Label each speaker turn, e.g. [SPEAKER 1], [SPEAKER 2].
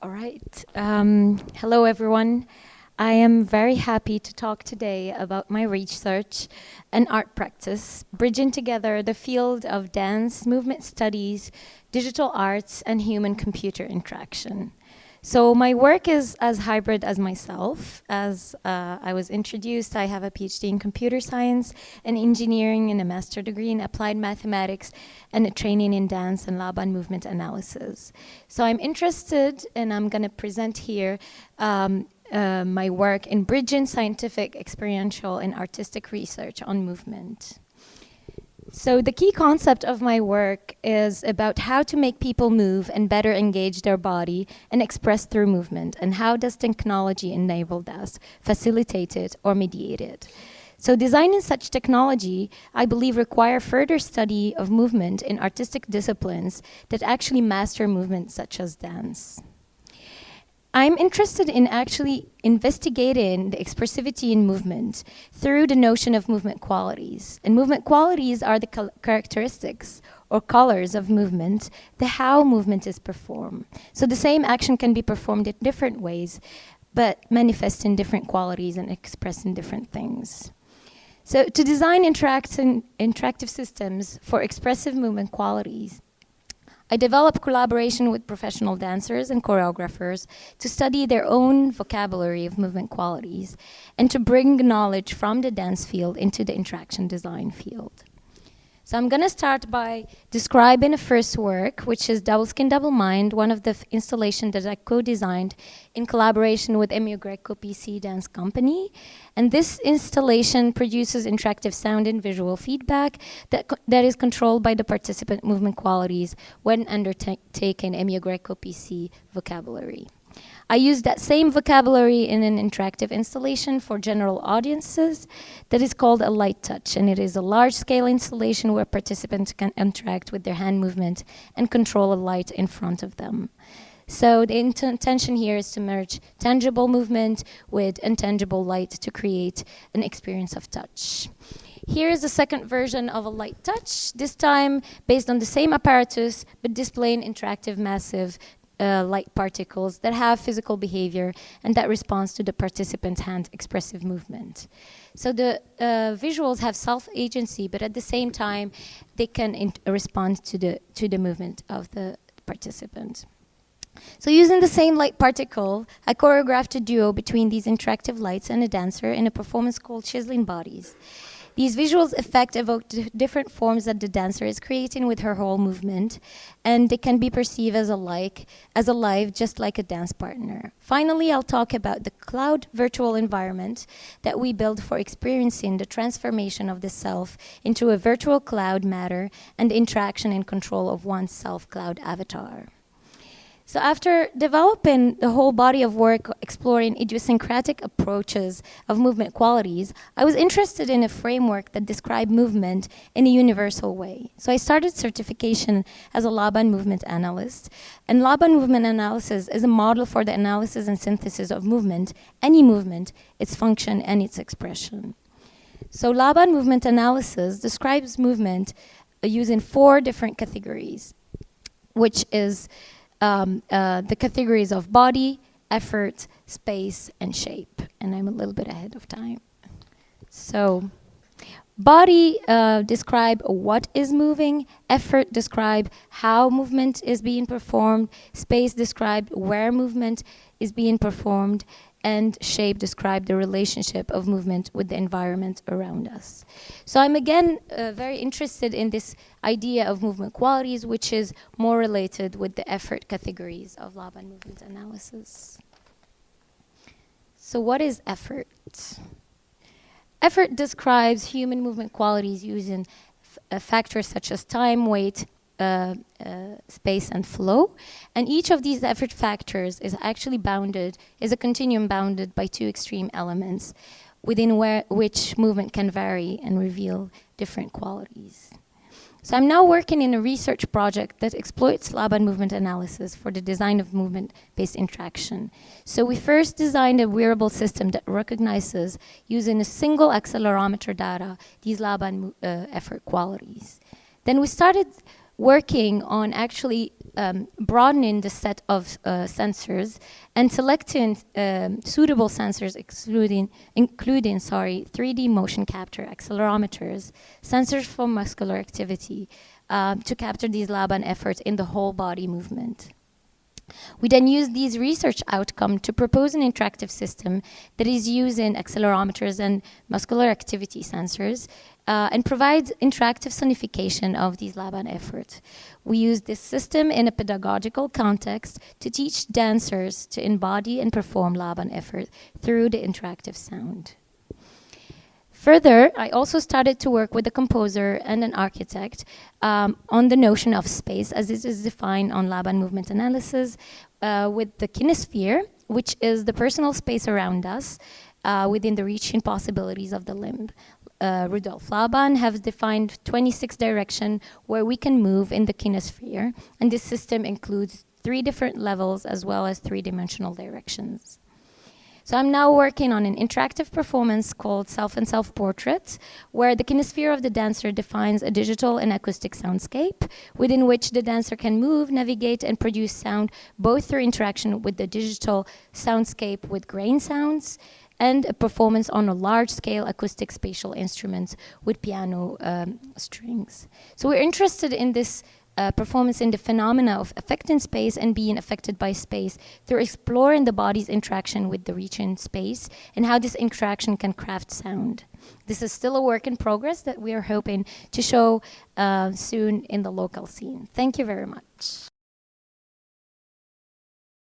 [SPEAKER 1] All right. Hello, everyone. I am very happy to talk today about my research and art practice, bridging together the field of dance, movement studies, digital arts, and human-computer interaction. So my work is as hybrid as myself. As I was introduced, I have a PhD in computer science and engineering and a master degree in applied mathematics and a training in dance and Laban movement analysis. So I'm interested, and I'm going to present here my work in bridging scientific, experiential, and artistic research on movement. So the key concept of my work is about how to make people move and better engage their body and express through movement, and how does technology enable this, facilitate it, or mediate it. So designing such technology, I believe, require further study of movement in artistic disciplines that actually master movement such as dance. I'm interested in actually investigating the expressivity in movement through the notion of movement qualities. And movement qualities are the characteristics or colors of movement, the how movement is performed. So the same action can be performed in different ways, but manifest in different qualities and express in different things. So to design interactive systems for expressive movement qualities, I developed collaboration with professional dancers and choreographers to study their own vocabulary of movement qualities and to bring knowledge from the dance field into the interaction design field. So I'm going to start by describing a first work, which is Double Skin, Double Mind, one of the installations that I co-designed in collaboration with Emio Greco PC Dance Company. And this installation produces interactive sound and visual feedback that is controlled by the participant movement qualities when undertaking Emio Greco PC vocabulary. I used that same vocabulary in an interactive installation for general audiences that is called a light touch, and it is a large-scale installation where participants can interact with their hand movement and control a light in front of them. So the intention here is to merge tangible movement with intangible light to create an experience of touch. Here is the second version of a light touch, this time based on the same apparatus, but displaying interactive massive light particles that have physical behavior and that responds to the participant's hand expressive movement. So the visuals have self-agency, but at the same time, they can respond to the movement of the participant. So using the same light particle, I choreographed a duo between these interactive lights and a dancer in a performance called Chiseling Bodies. These visuals effect evoke different forms that the dancer is creating with her whole movement, and they can be perceived as alive, just like a dance partner. Finally, I'll talk about the cloud virtual environment that we build for experiencing the transformation of the self into a virtual cloud matter and the interaction and control of one's self-cloud avatar. So after developing the whole body of work exploring idiosyncratic approaches of movement qualities, I was interested in a framework that described movement in a universal way. So I started certification as a Laban movement analyst. And Laban movement analysis is a model for the analysis and synthesis of movement, any movement, its function, and its expression. So Laban movement analysis describes movement using 4 different categories, which is the categories of body, effort, space, and shape. And I'm a little bit ahead of time. So body describe what is moving, effort describe how movement is being performed, space describe where movement is being performed, and shape describe the relationship of movement with the environment around us. So I'm again very interested in this idea of movement qualities, which is more related with the effort categories of Laban movement analysis. So what is effort? Effort describes human movement qualities using factors such as time, weight, space and flow, and each of these effort factors is actually is a continuum bounded by 2 extreme elements within which movement can vary and reveal different qualities. So I'm now working in a research project that exploits Laban movement analysis for the design of movement-based interaction. So we first designed a wearable system that recognizes, using a single accelerometer data, these Laban effort qualities. Then we started working on actually broadening the set of sensors and selecting suitable sensors, including 3D motion capture, accelerometers, sensors for muscular activity, to capture these Laban efforts in the whole body movement. We then use these research outcomes to propose an interactive system that is using accelerometers and muscular activity sensors and provides interactive sonification of these Laban efforts. We use this system in a pedagogical context to teach dancers to embody and perform Laban effort through the interactive sound. Further, I also started to work with a composer and an architect on the notion of space as it is defined on Laban movement analysis with the kinesphere, which is the personal space around us within the reaching possibilities of the limb. Rudolf Laban has defined 26 directions where we can move in the kinesphere, and this system includes 3 different levels as well as 3-dimensional directions. So I'm now working on an interactive performance called Self and Self-Portrait, where the kinesphere of the dancer defines a digital and acoustic soundscape within which the dancer can move, navigate, and produce sound both through interaction with the digital soundscape with grain sounds and a performance on a large-scale acoustic spatial instruments with piano strings. So we're interested in this performance in the phenomena of affecting space and being affected by space through exploring the body's interaction with the region space and how this interaction can craft sound. This is still a work in progress that we are hoping to show soon in the local scene. Thank you very much.